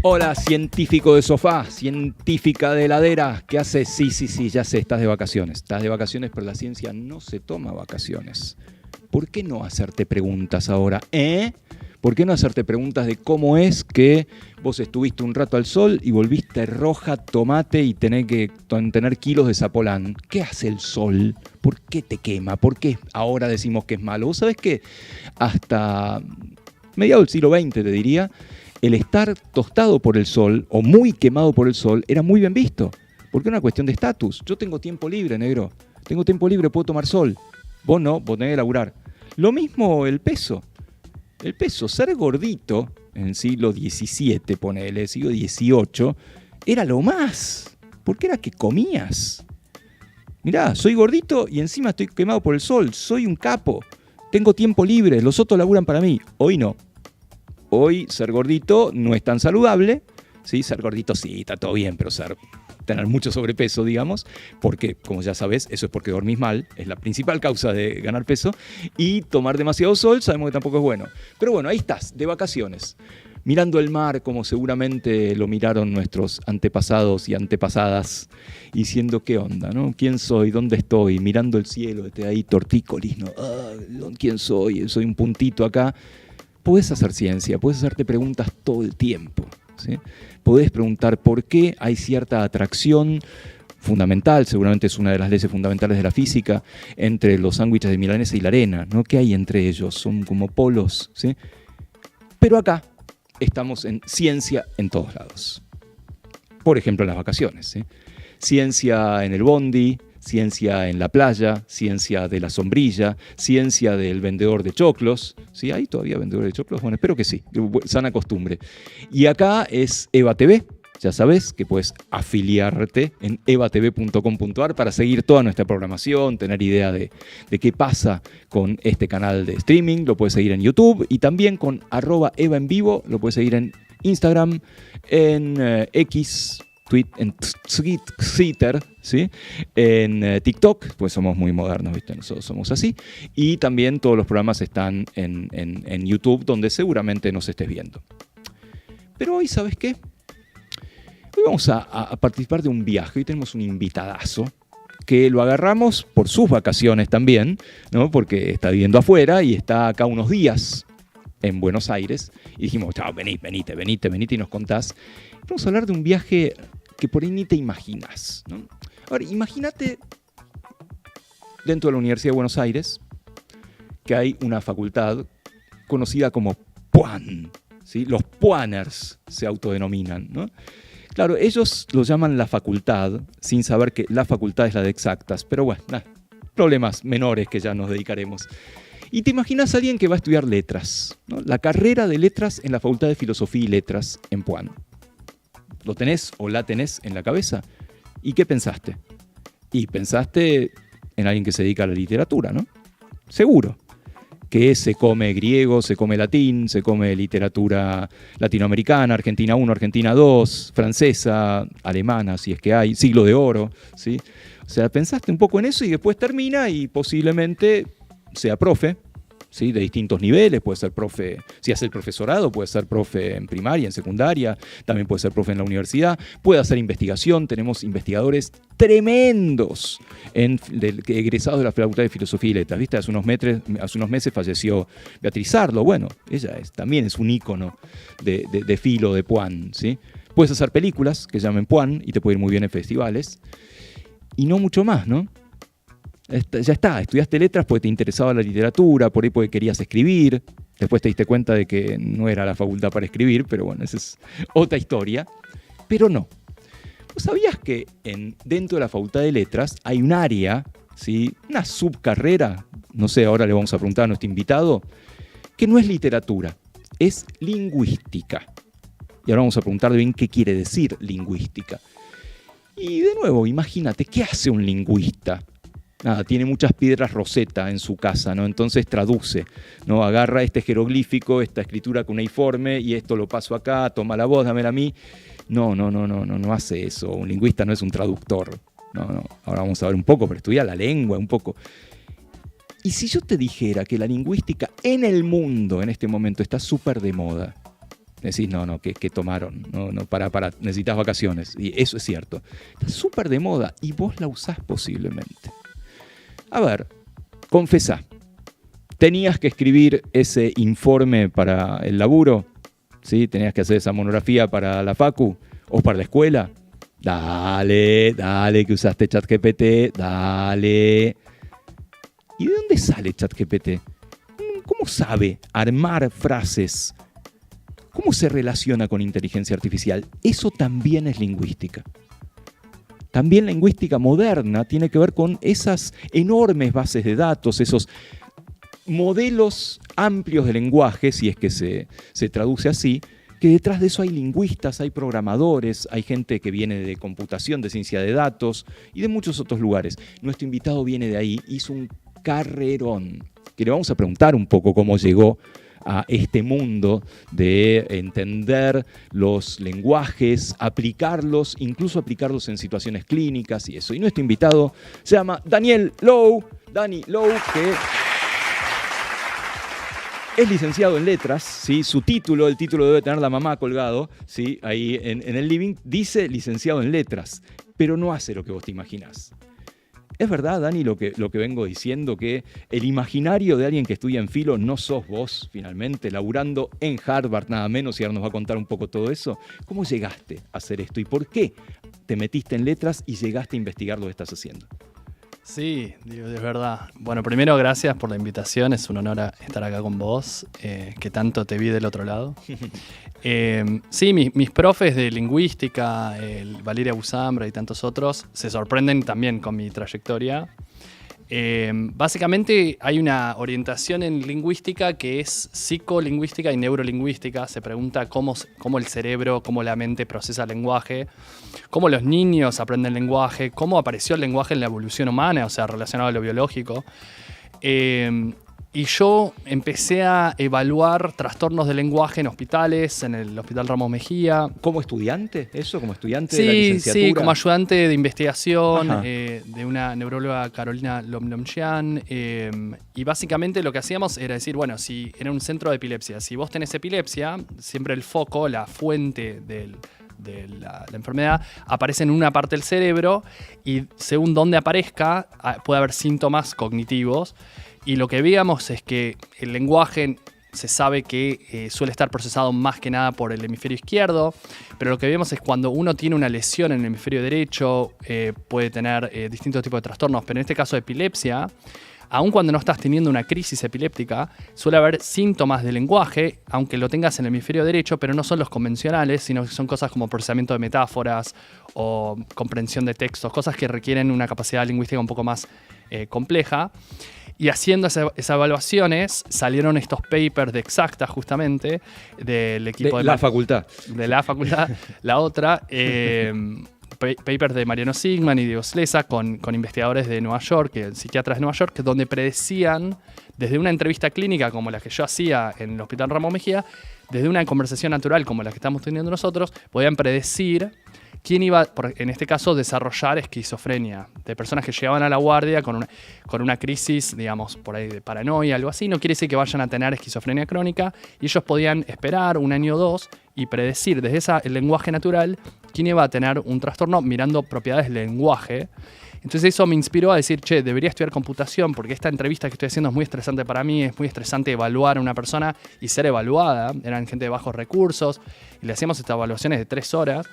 Hola, científico de sofá, científica de heladera, ¿qué haces? Sí, ya sé, estás de vacaciones. Estás de vacaciones, pero la ciencia no se toma vacaciones. ¿Por qué no hacerte preguntas ahora? ¿Por qué no hacerte preguntas de cómo es que vos estuviste un rato al sol y volviste roja tomate y tenés que tener kilos de zapolán? ¿Qué hace el sol? ¿Por qué te quema? ¿Por qué ahora decimos que es malo? Vos sabés que hasta mediados del siglo XX, te diría, el estar tostado por el sol o muy quemado por el sol era muy bien visto, porque era una cuestión de estatus. Yo tengo tiempo libre, negro. Tengo tiempo libre, puedo tomar sol. Vos no, vos tenés que laburar. Lo mismo el peso. El peso, ser gordito en el siglo XVII, ponele, siglo XVIII, era lo más, porque era que comías. Mirá, soy gordito y encima estoy quemado por el sol, soy un capo, tengo tiempo libre, los otros laburan para mí. Hoy no. Hoy ser gordito no es tan saludable, ¿sí? Ser gordito sí, está todo bien, pero tener mucho sobrepeso, digamos, porque, como ya sabes, eso es porque dormís mal, es la principal causa de ganar peso, y tomar demasiado sol sabemos que tampoco es bueno. Pero bueno, ahí estás, de vacaciones, mirando el mar como seguramente lo miraron nuestros antepasados y antepasadas, diciendo qué onda, ¿no? ¿Quién soy? ¿Dónde estoy? Mirando el cielo desde ahí, tortícolis, ¿no? ¿Quién soy? Soy un puntito acá. Podés hacer ciencia, podés hacerte preguntas todo el tiempo, ¿sí? Podés preguntar por qué hay cierta atracción fundamental, seguramente es una de las leyes fundamentales de la física, entre los sándwiches de milanesa y la arena, ¿no? ¿Qué hay entre ellos? Son como polos, ¿sí? Pero acá estamos en ciencia en todos lados. Por ejemplo, en las vacaciones, ¿sí? Ciencia en el bondi, ciencia en la playa, ciencia de la sombrilla, ciencia del vendedor de choclos. ¿Sí hay todavía vendedor de choclos? Bueno, espero que sí, sana costumbre. Y acá es Eva TV. Ya sabes que puedes afiliarte en evatv.com.ar para seguir toda nuestra programación, tener idea de qué pasa con este canal de streaming. Lo puedes seguir en YouTube y también con @Eva en vivo. Lo puedes seguir en Instagram, en X, en Twitter, ¿sí? En TikTok, pues somos muy modernos, ¿viste? Nosotros somos así. Y también todos los programas están en YouTube, donde seguramente nos estés viendo. Pero hoy, ¿sabes qué? Hoy vamos a participar de un viaje. Hoy tenemos un invitadazo que lo agarramos por sus vacaciones también, ¿no? Porque está viviendo afuera y está acá unos días en Buenos Aires. Y dijimos, chao, venite y nos contás. Vamos a hablar de un viaje que por ahí ni te imaginas, ¿no? Ahora, imagínate dentro de la Universidad de Buenos Aires que hay una facultad conocida como PUAN, ¿sí? Los PUANers se autodenominan, ¿no? Claro, ellos lo llaman la facultad, sin saber que la facultad es la de exactas, pero bueno, problemas menores que ya nos dedicaremos. Y te imaginas a alguien que va a estudiar letras, ¿no? La carrera de letras en la Facultad de Filosofía y Letras en PUAN. ¿Lo tenés o la tenés en la cabeza? ¿Y qué pensaste? Y pensaste en alguien que se dedica a la literatura, ¿no? Seguro. Que se come griego, se come latín, se come literatura latinoamericana, Argentina 1, Argentina 2, francesa, alemana, si es que hay, siglo de oro, ¿sí? O sea, pensaste un poco en eso y después termina y posiblemente sea profe, ¿sí? De distintos niveles, puede ser profe, si hace el profesorado, puede ser profe en primaria, en secundaria, también puede ser profe en la universidad, puede hacer investigación, tenemos investigadores tremendos egresados de la Facultad de Filosofía y Letras, ¿viste? Hace unos meses falleció Beatriz Sarlo, bueno, ella también es un ícono de filo, de PUAN, ¿sí? Puedes hacer películas que llamen PUAN y te puede ir muy bien en festivales, y no mucho más, ¿no? Ya está, estudiaste letras porque te interesaba la literatura, por ahí porque querías escribir, después te diste cuenta de que no era la facultad para escribir, pero bueno, esa es otra historia. Pero no. ¿Vos sabías que dentro de la Facultad de Letras hay un área, ¿sí? Una subcarrera, no sé, ahora le vamos a preguntar a nuestro invitado, que no es literatura, es lingüística. Y ahora vamos a preguntarle bien qué quiere decir lingüística. Y de nuevo, imagínate, ¿qué hace un lingüista? Nada, tiene muchas piedras Rosetta en su casa, ¿no? Entonces traduce, ¿no? Agarra este jeroglífico, esta escritura cuneiforme y esto lo paso acá, toma la voz, dámela a mí. No hace eso. Un lingüista no es un traductor. No. Ahora vamos a ver un poco, pero estudia la lengua un poco. Y si yo te dijera que la lingüística en el mundo en este momento está súper de moda, decís, no, que tomaron, no, para, necesitas vacaciones. Y eso es cierto. Está súper de moda y vos la usás posiblemente. A ver, confesá. ¿Tenías que escribir ese informe para el laburo? ¿Sí? ¿Tenías que hacer esa monografía para la facu o para la escuela? Dale, que usaste ChatGPT, dale. ¿Y de dónde sale ChatGPT? ¿Cómo sabe armar frases? ¿Cómo se relaciona con inteligencia artificial? Eso también es lingüística. También la lingüística moderna tiene que ver con esas enormes bases de datos, esos modelos amplios de lenguaje, si es que se traduce así, que detrás de eso hay lingüistas, hay programadores, hay gente que viene de computación, de ciencia de datos y de muchos otros lugares. Nuestro invitado viene de ahí, hizo un carrerón, que le vamos a preguntar un poco cómo llegó a este mundo de entender los lenguajes, aplicarlos, incluso aplicarlos en situaciones clínicas y eso. Y nuestro invitado se llama Daniel Low, Dani Low, que es licenciado en letras, ¿sí? El título debe tener la mamá colgado, ¿sí? Ahí en el living, dice licenciado en letras, pero no hace lo que vos te imaginás. ¿Es verdad, Dani, lo que vengo diciendo, que el imaginario de alguien que estudia en filo no sos vos, finalmente, laburando en Harvard nada menos, y ahora nos va a contar un poco todo eso? ¿Cómo llegaste a hacer esto y por qué te metiste en letras y llegaste a investigar lo que estás haciendo? Sí, digo, es verdad. Bueno, primero gracias por la invitación, es un honor estar acá con vos, que tanto te vi del otro lado. Sí, mis profes de lingüística, Valeria Busambra y tantos otros, se sorprenden también con mi trayectoria. Básicamente hay una orientación en lingüística que es psicolingüística y neurolingüística. Se pregunta cómo el cerebro, cómo la mente procesa el lenguaje, cómo los niños aprenden lenguaje, cómo apareció el lenguaje en la evolución humana, o sea, relacionado a lo biológico. Y yo empecé a evaluar trastornos de lenguaje en hospitales, en el Hospital Ramos Mejía. ¿Como estudiante? ¿Eso? ¿Como estudiante de la licenciatura? Sí, como ayudante de investigación de una neuróloga, Carolina Lomlomchian. Y básicamente lo que hacíamos era decir, bueno, si era un centro de epilepsia, si vos tenés epilepsia, siempre el foco, la fuente de la enfermedad aparece en una parte del cerebro y según dónde aparezca puede haber síntomas cognitivos. Y lo que veíamos es que el lenguaje se sabe que suele estar procesado más que nada por el hemisferio izquierdo, pero lo que vemos es cuando uno tiene una lesión en el hemisferio derecho, puede tener distintos tipos de trastornos, pero en este caso de epilepsia, aun cuando no estás teniendo una crisis epiléptica, suele haber síntomas de lenguaje, aunque lo tengas en el hemisferio derecho, pero no son los convencionales, sino que son cosas como procesamiento de metáforas o comprensión de textos, cosas que requieren una capacidad lingüística un poco más compleja. Y haciendo esas evaluaciones salieron estos papers de Exacta, justamente, del equipo de la facultad. De la facultad. La otra, papers de Mariano Sigman y Diego Sleza con investigadores de Nueva York, psiquiatras de Nueva York, donde predecían, desde una entrevista clínica como la que yo hacía en el Hospital Ramos Mejía, desde una conversación natural como la que estamos teniendo nosotros, podían predecir quién iba, en este caso, a desarrollar esquizofrenia, de personas que llegaban a la guardia con una crisis, digamos, por ahí de paranoia, algo así. No quiere decir que vayan a tener esquizofrenia crónica, y ellos podían esperar un año o dos y predecir desde el lenguaje natural quién iba a tener un trastorno mirando propiedades del lenguaje. Entonces eso me inspiró a decir, debería estudiar computación porque esta entrevista que estoy haciendo es muy estresante para mí, es muy estresante evaluar a una persona y ser evaluada. Eran gente de bajos recursos y le hacíamos estas evaluaciones de 3 horas.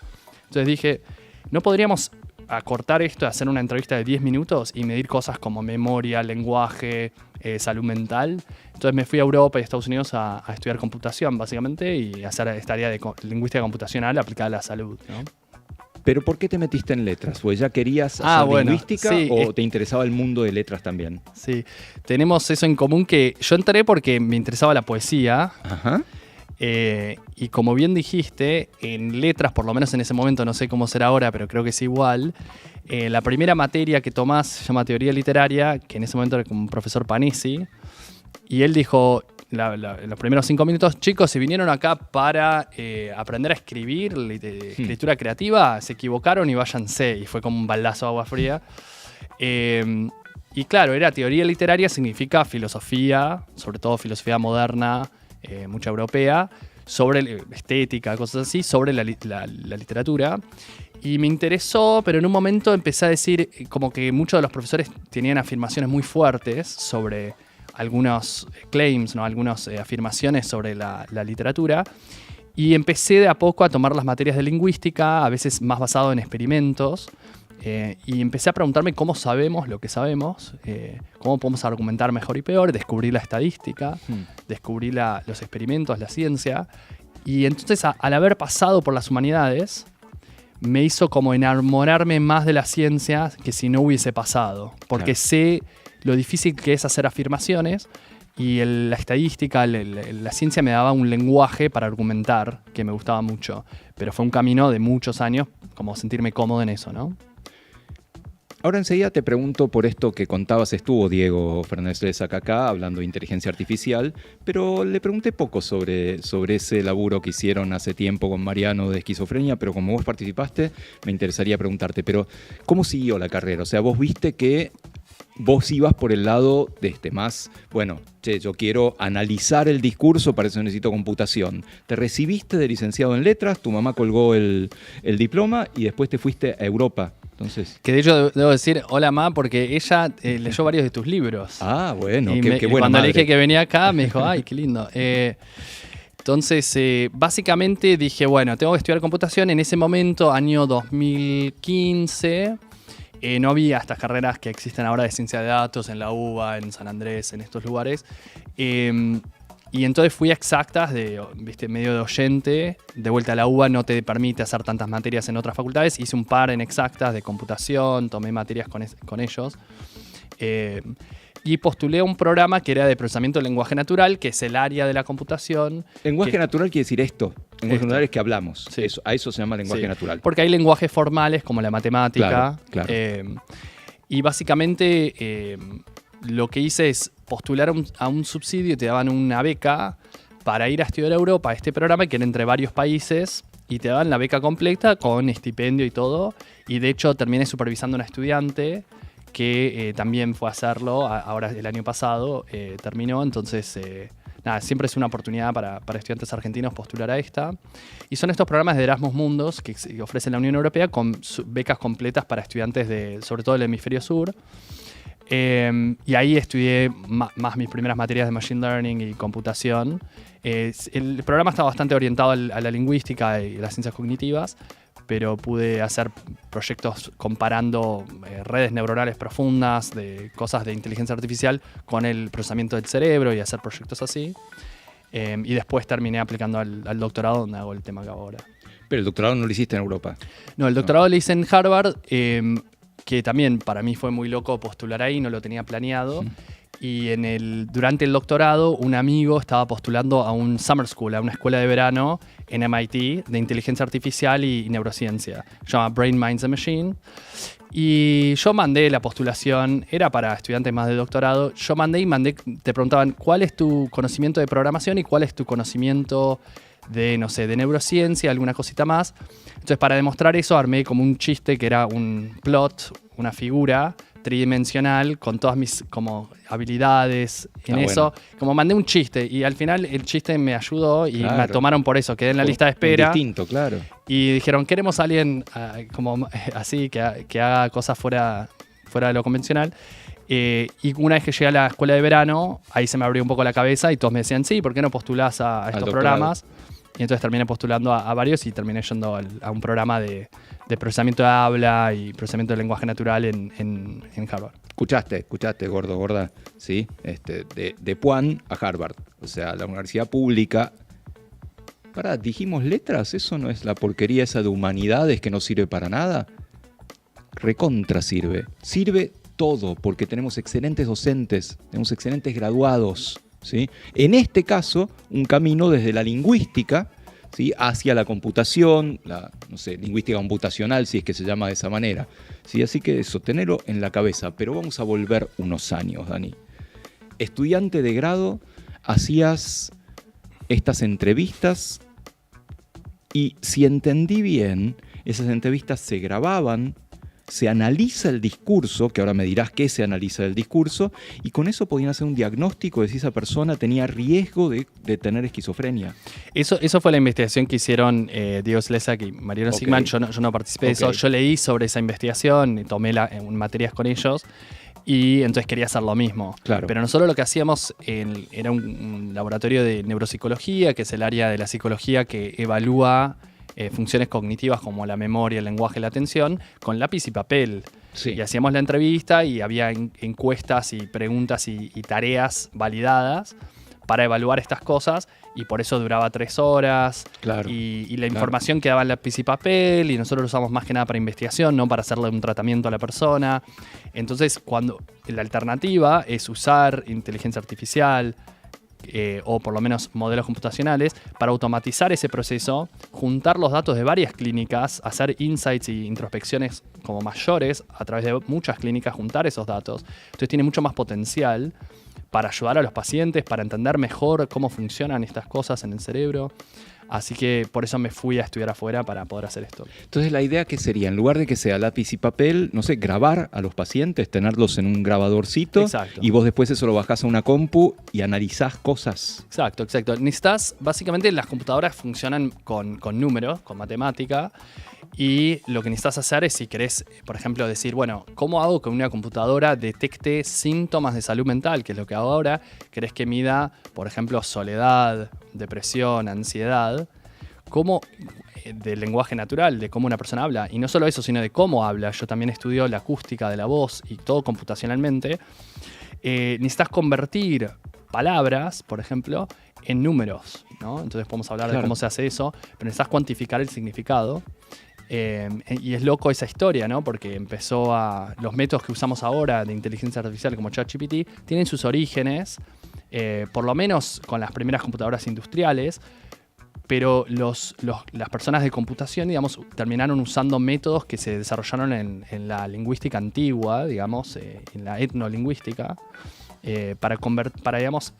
Entonces dije, ¿no podríamos acortar esto, hacer una entrevista de 10 minutos y medir cosas como memoria, lenguaje, salud mental? Entonces me fui a Europa y a Estados Unidos a estudiar computación, básicamente, y hacer esta área de lingüística computacional aplicada a la salud, ¿no? ¿Pero por qué te metiste en letras? ¿Pues ya querías hacer lingüística o te interesaba el mundo de letras también? Sí, tenemos eso en común, que yo entré porque me interesaba la poesía. Ajá. Y como bien dijiste, en letras, por lo menos en ese momento, no sé cómo será ahora, pero creo que es igual, la primera materia que tomás se llama teoría literaria, que en ese momento era con un profesor Panesi, y él dijo, los primeros 5 minutos, chicos, si vinieron acá para aprender a escribir, escritura creativa, se equivocaron y váyanse, y fue como un baldazo de agua fría. Y claro, era teoría literaria, significa filosofía, sobre todo filosofía moderna, mucha europea, sobre estética, cosas así, sobre la literatura. Y me interesó, pero en un momento empecé a decir como que muchos de los profesores tenían afirmaciones muy fuertes sobre algunos claims, ¿no? Algunas afirmaciones sobre la literatura. Y empecé de a poco a tomar las materias de lingüística, a veces más basado en experimentos. Y empecé a preguntarme cómo sabemos lo que sabemos, cómo podemos argumentar mejor y peor, descubrir la estadística, descubrir los experimentos, la ciencia. Y entonces, al haber pasado por las humanidades, me hizo como enamorarme más de la ciencia que si no hubiese pasado. Porque sé lo difícil que es hacer afirmaciones y la estadística, la ciencia me daba un lenguaje para argumentar que me gustaba mucho. Pero fue un camino de muchos años, como sentirme cómodo en eso, ¿no? Ahora enseguida te pregunto por esto que contabas, estuvo Diego Fernández Lesac acá hablando de inteligencia artificial, pero le pregunté poco sobre ese laburo que hicieron hace tiempo con Mariano de esquizofrenia, pero como vos participaste, me interesaría preguntarte, pero ¿cómo siguió la carrera? O sea, vos viste que vos ibas por el lado de más, bueno, yo quiero analizar el discurso, para eso necesito computación. Te recibiste de licenciado en letras, tu mamá colgó el diploma y después te fuiste a Europa. Entonces... Que de hecho debo decir hola ma, porque ella leyó varios de tus libros. Ah, bueno, y qué buena cuando madre. le dije que venía acá, me dijo, ay, qué lindo. Entonces, básicamente dije, bueno, tengo que estudiar computación. En ese momento, año 2015, no había estas carreras que existen ahora de ciencia de datos en la UBA, en San Andrés, en estos lugares. Y entonces fui a Exactas, medio de oyente. De vuelta a la UBA no te permite hacer tantas materias en otras facultades. Hice un par en Exactas de computación, tomé materias con ellos. Y postulé a un programa que era de procesamiento del lenguaje natural, que es el área de la computación. Lenguaje natural quiere decir esto. Lenguaje natural es que hablamos. Sí. A eso se llama lenguaje natural. Porque hay lenguajes formales como la matemática. Claro. Y básicamente lo que hice es postular a un subsidio y te daban una beca para ir a estudiar a Europa, a este programa que era entre varios países, y te daban la beca completa con estipendio y todo. Y de hecho terminé supervisando a una estudiante que también fue a hacerlo, ahora el año pasado terminó, entonces siempre es una oportunidad para estudiantes argentinos postular a esta. Y son estos programas de Erasmus Mundus que ofrece la Unión Europea con becas completas para estudiantes sobre todo del hemisferio sur. Y ahí estudié más mis primeras materias de Machine Learning y computación. El programa está bastante orientado a la lingüística y las ciencias cognitivas, pero pude hacer proyectos comparando redes neuronales profundas de cosas de inteligencia artificial con el procesamiento del cerebro y hacer proyectos así. Y después terminé aplicando al doctorado, donde hago el tema que hago ahora. Pero el doctorado no lo hiciste en Europa. No, el doctorado lo hice en Harvard, que también para mí fue muy loco postular ahí, no lo tenía planeado. Y durante el doctorado, un amigo estaba postulando a un summer school, a una escuela de verano en MIT de inteligencia artificial y neurociencia. Se llama Brain, Minds and Machine. Y yo mandé la postulación, era para estudiantes más de doctorado. Yo mandé, te preguntaban cuál es tu conocimiento de programación y cuál es tu conocimiento de, no sé, de neurociencia, alguna cosita más. Entonces, para demostrar eso, armé como un chiste que era un plot, una figura tridimensional con todas mis como habilidades en eso. Bueno. Como mandé un chiste y al final el chiste me ayudó y me tomaron por eso. Quedé en la lista de espera. Distinto, claro. Y dijeron, queremos a alguien como así, que haga cosas fuera de lo convencional. Y una vez que llegué a la escuela de verano, ahí se me abrió un poco la cabeza y todos me decían, sí, ¿por qué no postulás a estos programas? Y entonces terminé postulando a varios y terminé yendo a un programa de procesamiento de habla y procesamiento del lenguaje natural en Harvard. Escuchaste, gordo, gorda, ¿sí? De Puan a Harvard, o sea, la universidad pública. ¿Dijimos letras? ¿Eso no es la porquería esa de humanidades que no sirve para nada? Recontra sirve. Sirve todo, porque tenemos excelentes docentes, tenemos excelentes graduados, ¿sí? En este caso, un camino desde la lingüística, ¿sí? Hacia la computación, lingüística computacional, si es que se llama de esa manera, ¿sí? Así que eso, tenerlo en la cabeza. Pero vamos a volver unos años, Dani. Estudiante de grado, hacías estas entrevistas y, si entendí bien, esas entrevistas se grababan, se analiza el discurso, que ahora me dirás qué se analiza del discurso, y con eso podían hacer un diagnóstico de si esa persona tenía riesgo de tener esquizofrenia. Eso fue la investigación que hicieron Diego Slezak y Mariano Sigman. Yo no participé de eso. Yo leí sobre esa investigación y tomé materias con ellos. Y entonces quería hacer lo mismo. Claro. Pero nosotros lo que hacíamos era un laboratorio de neuropsicología, que es el área de la psicología que evalúa funciones cognitivas como la memoria, el lenguaje y la atención, con lápiz y papel. Sí. Y hacíamos la entrevista y había encuestas y preguntas y tareas validadas para evaluar estas cosas, y por eso duraba 3 horas. Claro. Y la información quedaba en lápiz y papel, y nosotros lo usamos más que nada para investigación, no para hacerle un tratamiento a la persona. Entonces, cuando la alternativa es usar inteligencia artificial, o por lo menos modelos computacionales, para automatizar ese proceso, juntar los datos de varias clínicas, hacer insights y introspecciones como mayores a través de muchas clínicas, juntar esos datos. Entonces tiene mucho más potencial para ayudar a los pacientes, para entender mejor cómo funcionan estas cosas en el cerebro. Así que por eso me fui a estudiar afuera para poder hacer esto. Entonces la idea que sería, en lugar de que sea lápiz y papel, no sé, grabar a los pacientes, tenerlos en un grabadorcito. Exacto. Y vos después eso lo bajás a una compu y analizás cosas. Exacto. Básicamente las computadoras funcionan con números, con matemática, y lo que necesitas hacer es, si querés, por ejemplo, decir, bueno, ¿cómo hago que una computadora detecte síntomas de salud mental? Que es lo que hago ahora. ¿Querés que mida, por ejemplo, soledad, depresión, ansiedad? ¿Cómo? Del lenguaje natural, de cómo una persona habla. Y no solo eso, sino de cómo habla. Yo también estudio la acústica de la voz y todo computacionalmente. Necesitas convertir palabras, por ejemplo, en números, ¿no? Entonces podemos hablar de cómo se hace eso, pero necesitas cuantificar el significado. Y es loco esa historia, ¿no? Porque los métodos que usamos ahora de inteligencia artificial como ChatGPT tienen sus orígenes, por lo menos con las primeras computadoras industriales, pero las personas de computación, digamos, terminaron usando métodos que se desarrollaron en la lingüística antigua, digamos, en la etnolingüística, para digamos,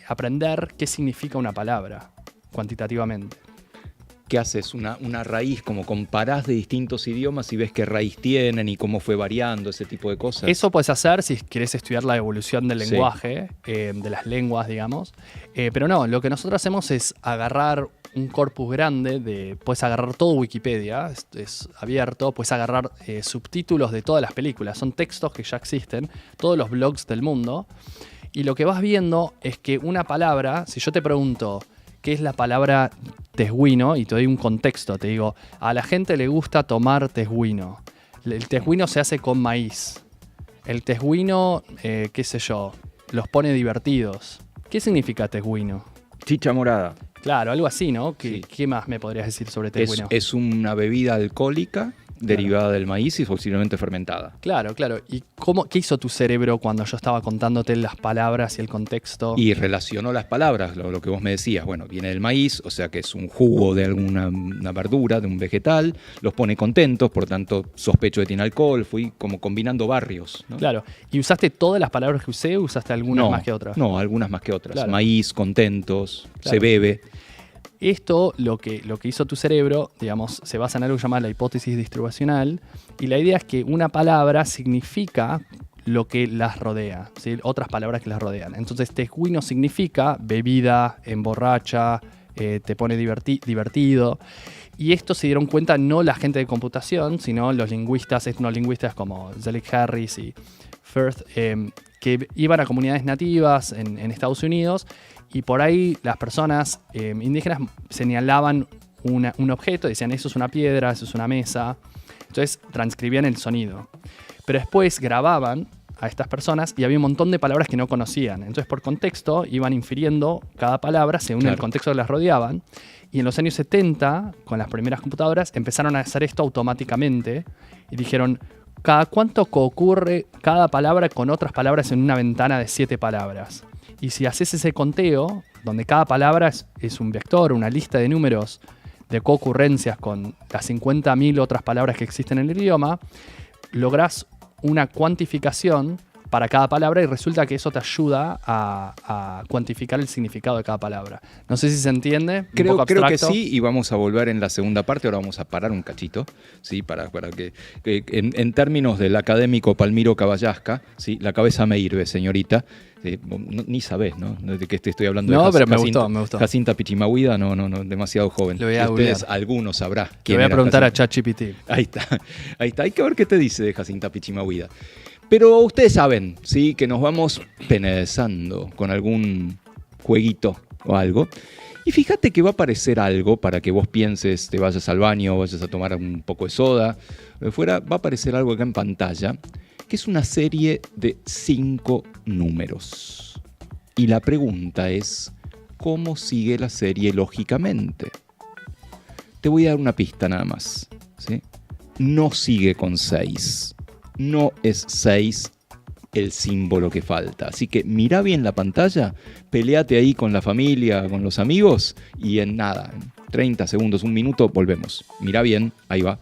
aprender qué significa una palabra cuantitativamente. ¿Qué haces? Una raíz, como comparás de distintos idiomas y ves qué raíz tienen y cómo fue variando, ese tipo de cosas. Eso puedes hacer si querés estudiar la evolución del lenguaje, de las lenguas, digamos. Pero no, lo que nosotros hacemos es agarrar un corpus grande, puedes agarrar todo Wikipedia, es abierto, puedes agarrar subtítulos de todas las películas, son textos que ya existen, todos los blogs del mundo, y lo que vas viendo es que una palabra, si yo te pregunto qué es la palabra tesguino y te doy un contexto, te digo, a la gente le gusta tomar tesguino. El tesguino se hace con maíz. El tesguino, qué sé yo, los pone divertidos. ¿Qué significa tesguino? Chicha morada. Claro, algo así, ¿no? Sí. ¿Qué más me podrías decir sobre tesguino? Es una bebida alcohólica derivada del maíz y posiblemente fermentada. Claro. ¿Y qué hizo tu cerebro cuando yo estaba contándote las palabras y el contexto? Y relacionó las palabras, lo que vos me decías. Bueno, viene del maíz, o sea que es un jugo de una verdura, de un vegetal. Los pone contentos, por tanto sospecho que tiene alcohol. Fui como combinando barrios, ¿no? Claro. ¿Y usaste todas las palabras que usé o usaste algunas más que otras? No, algunas más que otras. Claro. Maíz, contentos, Claro. se bebe. Esto, lo que hizo tu cerebro, digamos, se basa en algo llamado la hipótesis distribucional, y la idea es que una palabra significa lo que las rodea, ¿sí? Otras palabras que las rodean. Entonces, tesguino significa bebida, emborracha, te pone divertido. Y esto se dieron cuenta no la gente de computación, sino los lingüistas, etnolingüistas como Zelig Harris y Firth, que iban a comunidades nativas en Estados Unidos, y por ahí las personas indígenas señalaban un objeto, decían eso es una piedra, eso es una mesa. Entonces transcribían el sonido. Pero después grababan a estas personas y había un montón de palabras que no conocían. Entonces por contexto iban infiriendo cada palabra según el contexto que las rodeaban. Y en los años 70, con las primeras computadoras, empezaron a hacer esto automáticamente y dijeron, ¿cada cuánto ocurre cada palabra con otras palabras en una ventana de 7 palabras? Y si haces ese conteo, donde cada palabra es un vector, una lista de números de coocurrencias con las 50.000 otras palabras que existen en el idioma, lográs una cuantificación para cada palabra y resulta que eso te ayuda a cuantificar el significado de cada palabra. No sé si se entiende. Creo que sí, y vamos a volver en la segunda parte. Ahora vamos a parar un cachito, ¿sí? Para que en términos del académico Palmiro Caballasca, ¿sí? La cabeza me hirve, señorita. Ni sabés, ¿no? De qué te estoy hablando. No, pero me Jacinta, gustó. Jacinta Pichimahuida, no, demasiado joven. Lo voy a ustedes, algunos sabrá. Le voy a preguntar a ChatGPT. Ahí está. Hay que ver qué te dice de Jacinta Pichimahuida. Pero ustedes saben, ¿sí? Que nos vamos penezando con algún jueguito o algo. Y fíjate que va a aparecer algo para que vos pienses, te vayas al baño, vayas a tomar un poco de soda, lo que fuera, va a aparecer algo acá en pantalla, que es una serie de 5 números. Y la pregunta es, ¿cómo sigue la serie lógicamente? Te voy a dar una pista nada más, ¿sí? No sigue con 6. No es 6 el símbolo que falta. Así que mira bien la pantalla, peleate ahí con la familia, con los amigos, y en nada, en 30 segundos, 1 minuto, volvemos. Mira bien, ahí va.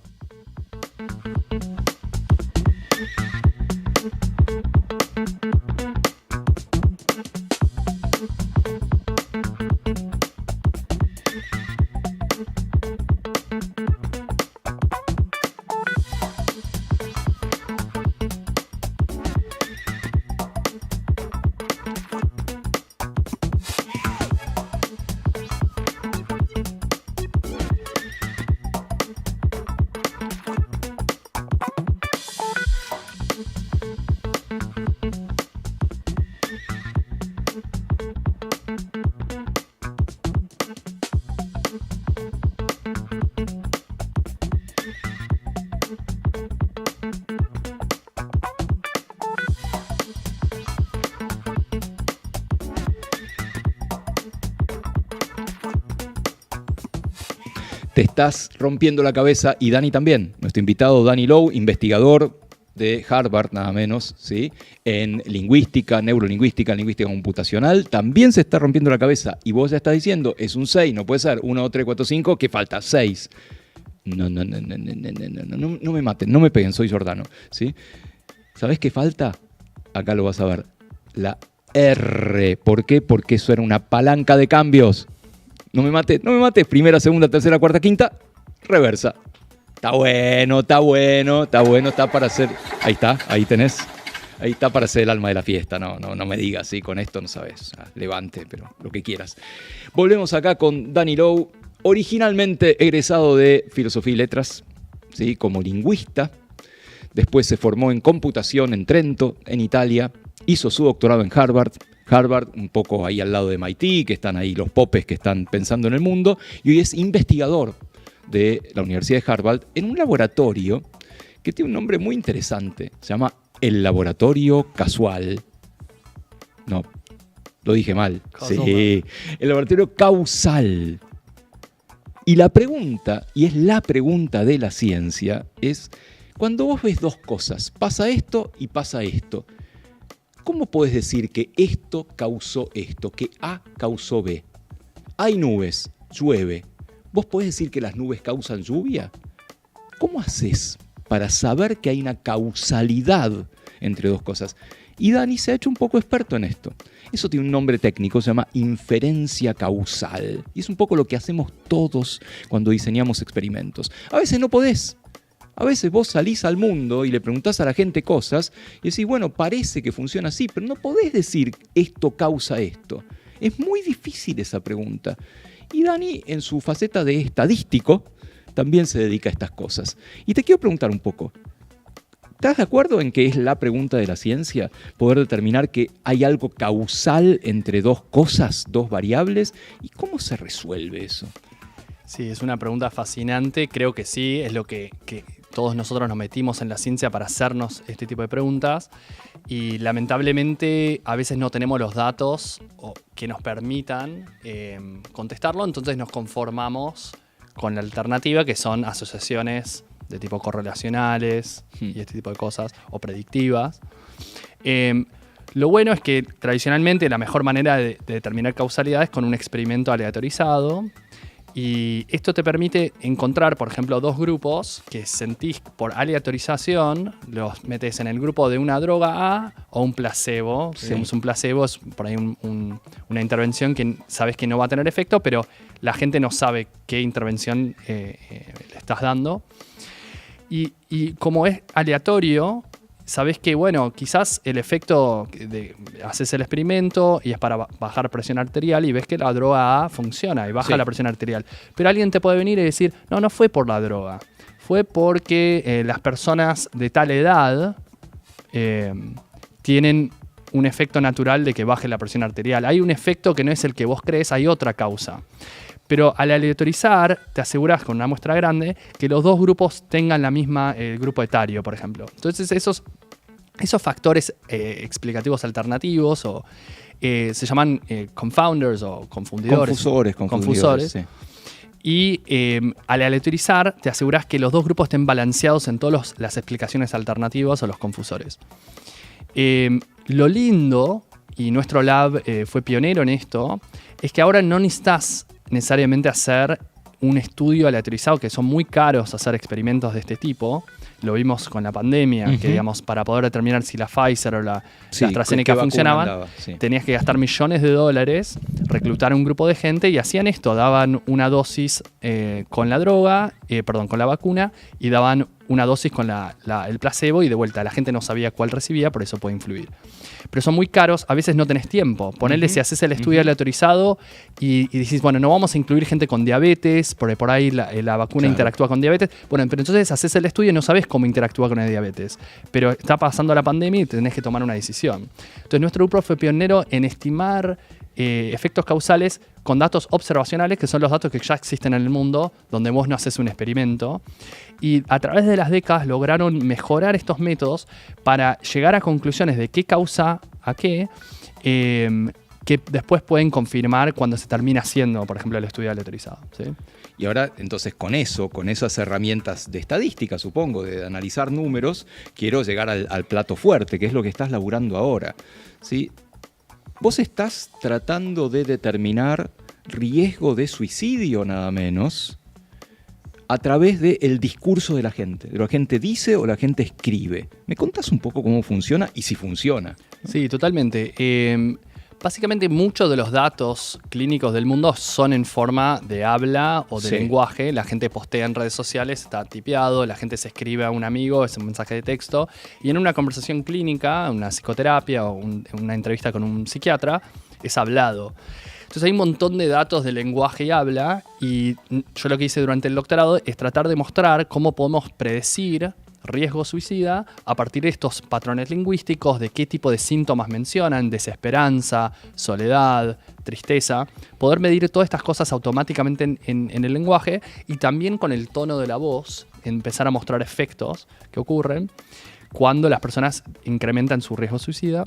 Te estás rompiendo la cabeza, y Dani también. Nuestro invitado Danny Lowe, investigador de Harvard, nada menos, ¿sí? En lingüística, neurolingüística, lingüística computacional, también se está rompiendo la cabeza. Y vos ya estás diciendo, es un 6, no puede ser 1, 2, 3, 4, 5, que falta 6. No me maten, no me peguen, soy Giordano, ¿sí? ¿Sabés qué falta? Acá lo vas a ver. La R. ¿Por qué? Porque eso era una palanca de cambios. No me mates. Primera, segunda, tercera, cuarta, quinta. Reversa. Está bueno, está para hacer. Ahí está, ahí tenés. Ahí está para ser el alma de la fiesta. No me digas, ¿sí? Con esto no sabes. Levante, pero lo que quieras. Volvemos acá con Danny Lowe, originalmente egresado de Filosofía y Letras, ¿sí? Como lingüista. Después se formó en computación en Trento, en Italia. Hizo su doctorado en Harvard, un poco ahí al lado de MIT, que están ahí los popes que están pensando en el mundo, y hoy es investigador de la Universidad de Harvard en un laboratorio que tiene un nombre muy interesante. Se llama el Laboratorio Casual. No, lo dije mal. Sí, el Laboratorio Causal. Y la pregunta, y es la pregunta de la ciencia, es cuando vos ves dos cosas, pasa esto y pasa esto, ¿cómo podés decir que esto causó esto, que A causó B? Hay nubes, llueve. ¿Vos podés decir que las nubes causan lluvia? ¿Cómo haces para saber que hay una causalidad entre dos cosas? Y Dani se ha hecho un poco experto en esto. Eso tiene un nombre técnico, se llama inferencia causal. Y es un poco lo que hacemos todos cuando diseñamos experimentos. A veces no podés. A veces vos salís al mundo y le preguntás a la gente cosas y decís, bueno, parece que funciona así, pero no podés decir esto causa esto. Es muy difícil esa pregunta. Y Dani, en su faceta de estadístico, también se dedica a estas cosas. Y te quiero preguntar un poco, ¿estás de acuerdo en que es la pregunta de la ciencia poder determinar que hay algo causal entre dos cosas, dos variables? ¿Y cómo se resuelve eso? Sí, es una pregunta fascinante. Creo que sí, es lo que todos nosotros nos metimos en la ciencia para hacernos este tipo de preguntas. Y lamentablemente a veces no tenemos los datos que nos permitan contestarlo, entonces nos conformamos con la alternativa, que son asociaciones de tipo correlacionales y este tipo de cosas, o predictivas. Lo bueno es que tradicionalmente la mejor manera de determinar causalidad es con un experimento aleatorizado. Y esto te permite encontrar, por ejemplo, dos grupos que sentís por aleatorización, los metes en el grupo de una droga A o un placebo. Sí. Digamos, un placebo es por ahí una intervención que sabes que no va a tener efecto, pero la gente no sabe qué intervención le estás dando. Y como es aleatorio, sabés que, bueno, quizás el efecto haces el experimento y es para bajar presión arterial y ves que la droga A funciona y baja la presión arterial. Pero alguien te puede venir y decir, no fue por la droga. Fue porque las personas de tal edad tienen un efecto natural de que baje la presión arterial. Hay un efecto que no es el que vos crees, hay otra causa. Pero al aleatorizar, te aseguras con una muestra grande que los dos grupos tengan la misma grupo etario, por ejemplo. Entonces esos factores explicativos alternativos se llaman confounders o confundidores. Confusores. Sí. Y al aleatorizar, te aseguras que los dos grupos estén balanceados en todas las explicaciones alternativas o los confusores. Lo lindo, y nuestro lab fue pionero en esto, es que ahora no necesitas necesariamente hacer un estudio aleatorizado, que son muy caros hacer experimentos de este tipo. Lo vimos con la pandemia, que digamos, para poder determinar si la Pfizer o la AstraZeneca funcionaban, tenías que gastar millones de dólares, reclutar un grupo de gente y hacían esto, daban una dosis con la droga, con la vacuna, y daban una dosis con el placebo y de vuelta. La gente no sabía cuál recibía, por eso puede influir. Pero son muy caros, a veces no tenés tiempo. Ponele si haces el estudio aleatorizado y decís, bueno, no vamos a incluir gente con diabetes, porque por ahí la vacuna interactúa con diabetes. Bueno, pero entonces haces el estudio y no sabes cómo interactúa con el diabetes. Pero está pasando la pandemia y tenés que tomar una decisión. Entonces nuestro grupo fue pionero en estimar efectos causales con datos observacionales, que son los datos que ya existen en el mundo, donde vos no haces un experimento. Y a través de las décadas lograron mejorar estos métodos para llegar a conclusiones de qué causa a qué, que después pueden confirmar cuando se termina haciendo, por ejemplo, el estudio aleatorizado. ¿Sí? Y ahora, entonces, con esas herramientas de estadística, supongo, de analizar números, quiero llegar al plato fuerte, que es lo que estás laburando ahora. ¿Sí? Vos estás tratando de determinar riesgo de suicidio, nada menos, a través del discurso de la gente. ¿La gente dice o la gente escribe? ¿Me contás un poco cómo funciona y si funciona? Sí, totalmente. Básicamente muchos de los datos clínicos del mundo son en forma de habla o de lenguaje. La gente postea en redes sociales, está tipeado, la gente se escribe a un amigo, es un mensaje de texto. Y en una conversación clínica, una psicoterapia o una entrevista con un psiquiatra, es hablado. Entonces hay un montón de datos de lenguaje y habla, y yo lo que hice durante el doctorado es tratar de mostrar cómo podemos predecir riesgo suicida a partir de estos patrones lingüísticos, de qué tipo de síntomas mencionan, desesperanza, soledad, tristeza, poder medir todas estas cosas automáticamente en el lenguaje y también con el tono de la voz, empezar a mostrar efectos que ocurren cuando las personas incrementan su riesgo suicida.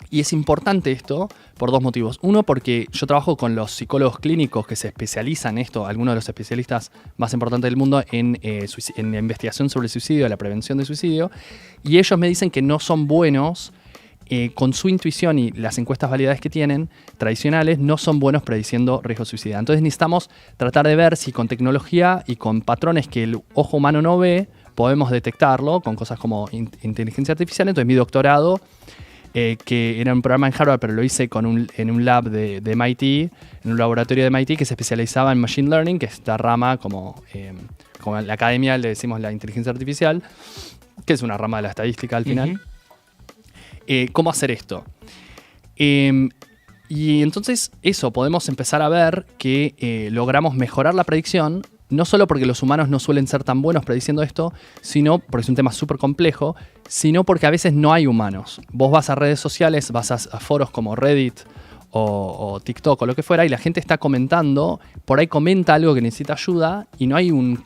Y es importante esto por dos motivos. Uno, porque yo trabajo con los psicólogos clínicos que se especializan en esto, algunos de los especialistas más importantes del mundo en la investigación sobre el suicidio, la prevención del suicidio, y ellos me dicen que no son buenos con su intuición, y las encuestas validadas que tienen, tradicionales, no son buenos prediciendo riesgo suicida. Entonces necesitamos tratar de ver si con tecnología y con patrones que el ojo humano no ve, podemos detectarlo con cosas como inteligencia artificial. Entonces mi doctorado, que era un programa en Harvard, pero lo hice en un lab de MIT, en un laboratorio de MIT que se especializaba en Machine Learning, que es esta rama como en la academia le decimos la inteligencia artificial, que es una rama de la estadística al final. ¿Cómo hacer esto? Y entonces podemos empezar a ver que logramos mejorar la predicción, no solo porque los humanos no suelen ser tan buenos prediciendo esto, sino porque es un tema súper complejo, sino porque a veces no hay humanos. Vos vas a redes sociales, vas a foros como Reddit o TikTok o lo que fuera, y la gente está comentando, por ahí comenta algo que necesita ayuda y no hay un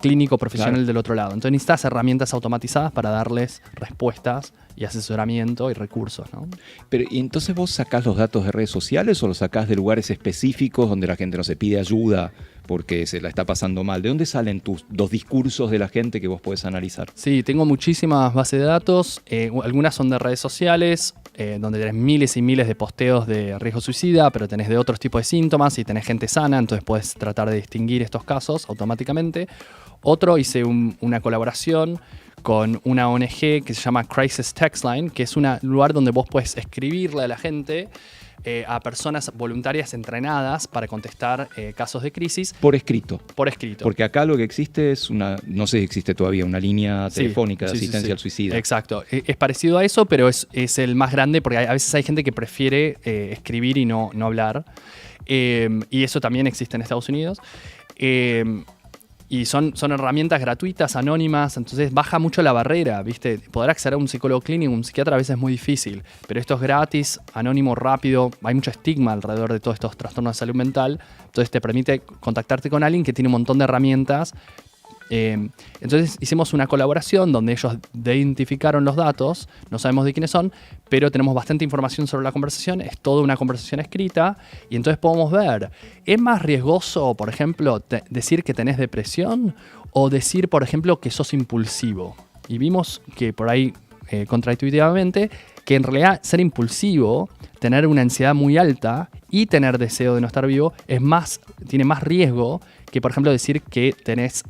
clínico profesional del otro lado. Entonces necesitas herramientas automatizadas para darles respuestas y asesoramiento y recursos, ¿no? Pero, ¿y entonces vos sacás los datos de redes sociales o los sacás de lugares específicos donde la gente no se pide ayuda porque se la está pasando mal? ¿De dónde salen los discursos de la gente que vos podés analizar? Sí, tengo muchísimas bases de datos. Algunas son de redes sociales, donde tenés miles y miles de posteos de riesgo suicida, pero tenés de otros tipos de síntomas y tenés gente sana, entonces puedes tratar de distinguir estos casos automáticamente. Otro, hice una colaboración con una ONG que se llama Crisis Text Line, que es un lugar donde vos puedes escribirle a la gente, a personas voluntarias entrenadas para contestar casos de crisis. Por escrito. Por escrito. Porque acá lo que existe es no sé si existe todavía, una línea telefónica de asistencia al suicida. Exacto. Es parecido a eso, pero es el más grande porque a veces hay gente que prefiere escribir y no hablar. Y eso también existe en Estados Unidos. Y son herramientas gratuitas, anónimas, entonces baja mucho la barrera, ¿viste? Poder acceder a un psicólogo clínico, un psiquiatra a veces es muy difícil, pero esto es gratis, anónimo, rápido, hay mucho estigma alrededor de todos estos trastornos de salud mental, entonces te permite contactarte con alguien que tiene un montón de herramientas. Entonces hicimos una colaboración donde ellos identificaron los datos, no sabemos de quiénes son, pero tenemos bastante información sobre la conversación, es toda una conversación escrita y entonces podemos ver, ¿es más riesgoso, por ejemplo, decir que tenés depresión o decir, por ejemplo, que sos impulsivo? Y vimos que por ahí, contraintuitivamente, que en realidad ser impulsivo, tener una ansiedad muy alta y tener deseo de no estar vivo tiene más riesgo que, por ejemplo, decir que tenés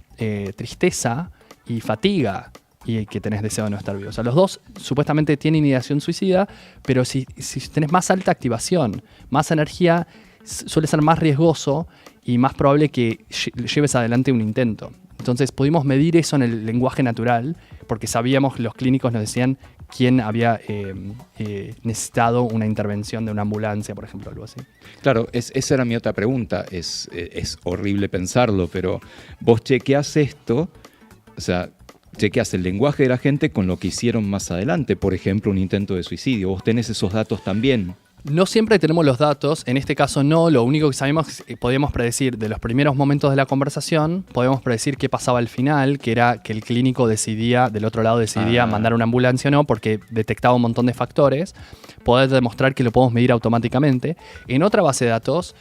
tristeza y fatiga y que tenés deseo de no estar vivo. O sea, los dos supuestamente tienen ideación suicida, pero si tenés más alta activación, más energía, suele ser más riesgoso y más probable que lleves adelante un intento. Entonces pudimos medir eso en el lenguaje natural porque sabíamos, los clínicos nos decían quién había necesitado una intervención de una ambulancia, por ejemplo, algo así. Claro, esa era mi otra pregunta. Es horrible pensarlo, pero vos chequeás esto, o sea, chequeás el lenguaje de la gente con lo que hicieron más adelante, por ejemplo, un intento de suicidio. ¿Vos tenés esos datos también? No siempre tenemos los datos, en este caso no, lo único que sabemos es que podíamos predecir de los primeros momentos de la conversación, podíamos predecir qué pasaba al final, que era que el clínico del otro lado decidía mandar una ambulancia o no, porque detectaba un montón de factores, poder demostrar que lo podemos medir automáticamente. En otra base de datos,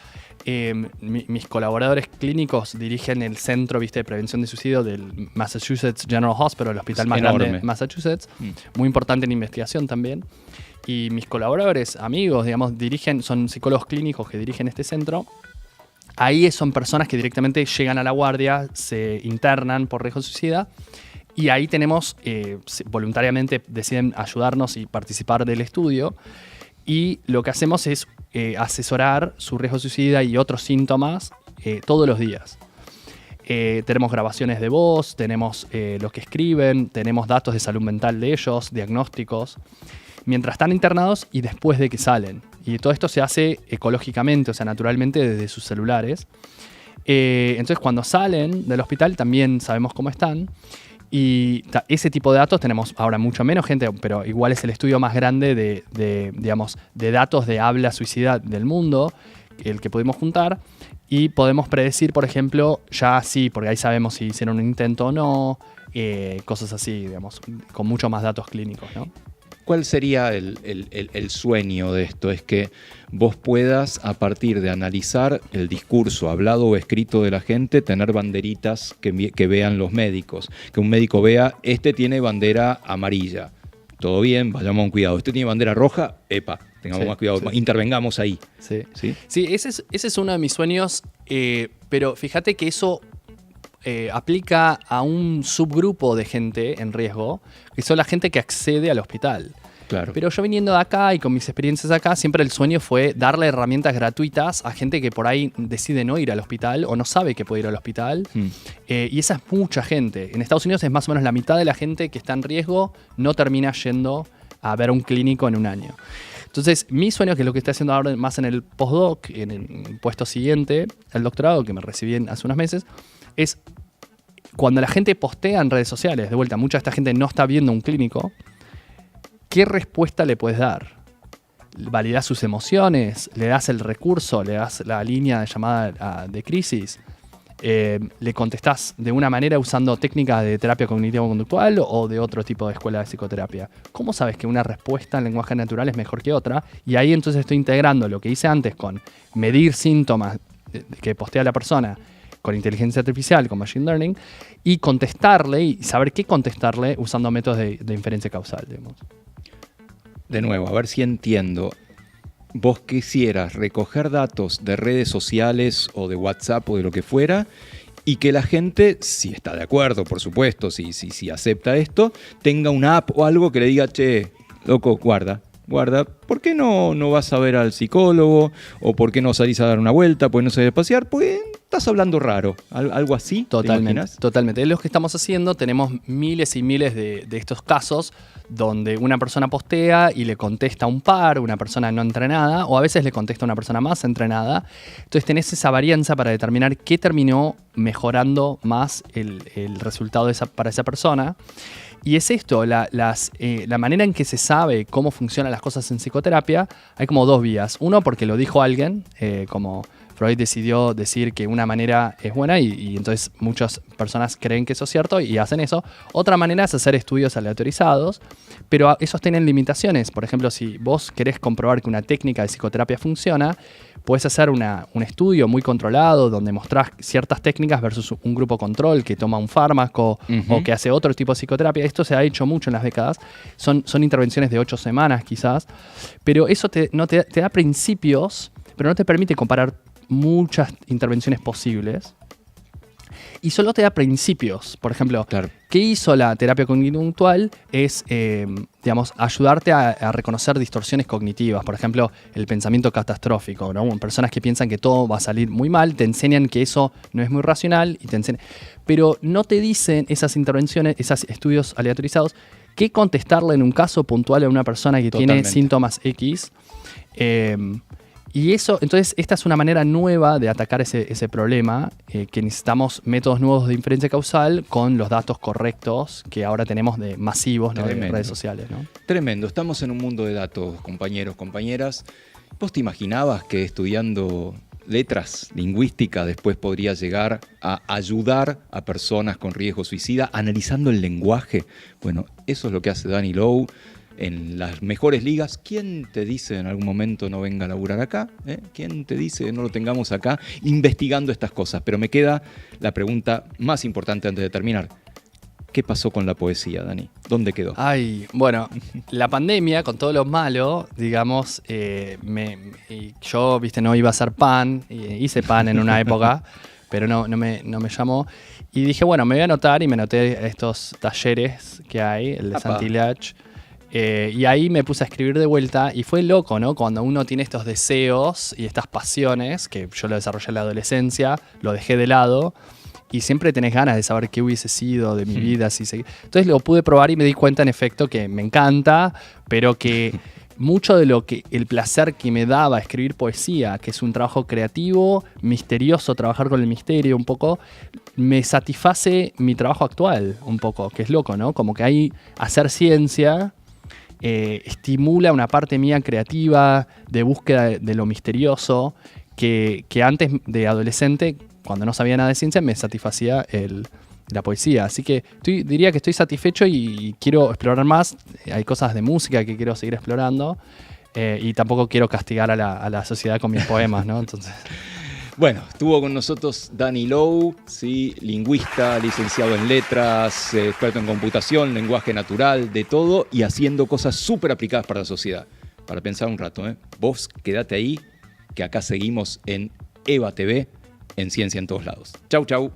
mis colaboradores clínicos dirigen el centro, de prevención de suicidio del Massachusetts General Hospital, el hospital más grande de Massachusetts, muy importante en investigación también. Y mis colaboradores, amigos, digamos, son psicólogos clínicos que dirigen este centro. Ahí son personas que directamente llegan a la guardia, se internan por riesgo suicida y ahí tenemos, voluntariamente deciden ayudarnos y participar del estudio. Y lo que hacemos es asesorar su riesgo suicida y otros síntomas todos los días. Tenemos grabaciones de voz, tenemos lo que escriben, tenemos datos de salud mental de ellos, diagnósticos, mientras están internados y después de que salen. Y todo esto se hace ecológicamente, o sea, naturalmente desde sus celulares. Entonces, cuando salen del hospital también sabemos cómo están. Y ese tipo de datos tenemos ahora mucho menos gente, pero igual es el estudio más grande de datos de habla suicida del mundo, el que pudimos juntar. Y podemos predecir, por ejemplo, ya sí, porque ahí sabemos si hicieron un intento o no, cosas así, digamos, con mucho más datos clínicos, ¿no? ¿Cuál sería el sueño de esto? Es que vos puedas, a partir de analizar el discurso hablado o escrito de la gente, tener banderitas que vean los médicos. Que un médico vea, este tiene bandera amarilla. Todo bien, vayamos con cuidado. Este tiene bandera roja, epa, tengamos más cuidado, intervengamos ahí. Sí, ese es uno de mis sueños, pero fíjate que eso aplica a un subgrupo de gente en riesgo, que son la gente que accede al hospital. Claro. Pero yo viniendo de acá y con mis experiencias acá, siempre el sueño fue darle herramientas gratuitas a gente que por ahí decide no ir al hospital o no sabe que puede ir al hospital. Y esa es mucha gente. En Estados Unidos es más o menos la mitad de la gente que está en riesgo no termina yendo a ver a un clínico en un año. Entonces, mi sueño, que es lo que estoy haciendo ahora más en el postdoc, en el puesto siguiente, el doctorado, que me recibí hace unos meses, es cuando la gente postea en redes sociales, de vuelta, mucha de esta gente no está viendo un clínico, ¿qué respuesta le puedes dar? ¿Validás sus emociones? ¿Le das el recurso? ¿Le das la línea de llamada de crisis? ¿Le contestás de una manera usando técnicas de terapia cognitivo-conductual o de otro tipo de escuela de psicoterapia? ¿Cómo sabes que una respuesta en lenguaje natural es mejor que otra? Y ahí entonces estoy integrando lo que hice antes con medir síntomas que postea la persona con inteligencia artificial, con machine learning, y contestarle y saber qué contestarle usando métodos de inferencia causal, digamos. de nuevo, a ver si entiendo. Vos quisieras recoger datos de redes sociales o de WhatsApp o de lo que fuera y que la gente, si está de acuerdo, por supuesto, si acepta esto, tenga una app o algo que le diga, che, loco, guarda, ¿por qué no vas a ver al psicólogo? ¿O por qué no salís a dar una vuelta? ¿Por qué no salís a pasear? Pues estás hablando raro. ¿Algo así? Totalmente. Es lo que estamos haciendo. Tenemos miles y miles de estos casos donde una persona postea y le contesta un par, una persona no entrenada, o a veces le contesta una persona más entrenada. Entonces tenés esa varianza para determinar qué terminó mejorando más el resultado para esa persona. Y es esto, la manera en que se sabe cómo funcionan las cosas en psicoterapia, hay como dos vías. Uno, porque lo dijo alguien, como Freud decidió decir que una manera es buena y entonces muchas personas creen que eso es cierto y hacen eso. Otra manera es hacer estudios aleatorizados, pero esos tienen limitaciones. Por ejemplo, si vos querés comprobar que una técnica de psicoterapia funciona, puedes hacer un estudio muy controlado donde mostrás ciertas técnicas versus un grupo control que toma un fármaco o que hace otro tipo de psicoterapia. Esto se ha hecho mucho en las décadas. Son intervenciones de 8 semanas quizás, pero eso te da principios, pero no te permite comparar muchas intervenciones posibles. Y solo te da principios. Por ejemplo, claro, ¿qué hizo la terapia cognitivo-conductual? Es, ayudarte a reconocer distorsiones cognitivas. Por ejemplo, el pensamiento catastrófico, ¿no? Personas que piensan que todo va a salir muy mal, te enseñan que eso no es muy racional y te enseñan. Pero no te dicen esas intervenciones, esos estudios aleatorizados, qué contestarle en un caso puntual a una persona que tiene síntomas X. Y eso, entonces, esta es una manera nueva de atacar ese problema, que necesitamos métodos nuevos de inferencia causal con los datos correctos que ahora tenemos de masivos, ¿no? De redes sociales, ¿no? Tremendo. Estamos en un mundo de datos, compañeros, compañeras. ¿Vos te imaginabas que estudiando letras lingüísticas después podría llegar a ayudar a personas con riesgo suicida analizando el lenguaje? Bueno, eso es lo que hace Danny Lowe en las mejores ligas. ¿Quién te dice en algún momento no venga a laburar acá? ¿Quién te dice no lo tengamos acá investigando estas cosas? Pero me queda la pregunta más importante antes de terminar. ¿Qué pasó con la poesía, Dani? ¿Dónde quedó? Ay, bueno, la pandemia, con todo lo malo, digamos, yo, no iba a hacer pan, hice pan en una época, pero no me llamó. Y dije, bueno, me voy a anotar, y me anoté a estos talleres que hay, el de Santillach. Y ahí me puse a escribir de vuelta y fue loco, ¿no? Cuando uno tiene estos deseos y estas pasiones, que yo lo desarrollé en la adolescencia, lo dejé de lado y siempre tenés ganas de saber qué hubiese sido de mi vida. Entonces lo pude probar y me di cuenta, en efecto, que me encanta, pero que mucho de lo que el placer que me daba escribir poesía, que es un trabajo creativo, misterioso, trabajar con el misterio un poco, me satisface mi trabajo actual un poco, que es loco, ¿no? Como que hay hacer ciencia estimula una parte mía creativa de búsqueda de lo misterioso que antes de adolescente, cuando no sabía nada de ciencia, me satisfacía la poesía. Así que diría que estoy satisfecho y quiero explorar más. Hay cosas de música que quiero seguir explorando y tampoco quiero castigar a la sociedad con mis poemas, ¿no? Entonces... Bueno, estuvo con nosotros Danny Lowe, ¿sí? Lingüista, licenciado en letras, experto en computación, lenguaje natural, de todo, y haciendo cosas súper aplicadas para la sociedad. Para pensar un rato, ¿eh? Vos quedate ahí, que acá seguimos en EVA TV, en Ciencia en Todos Lados. Chau, chau.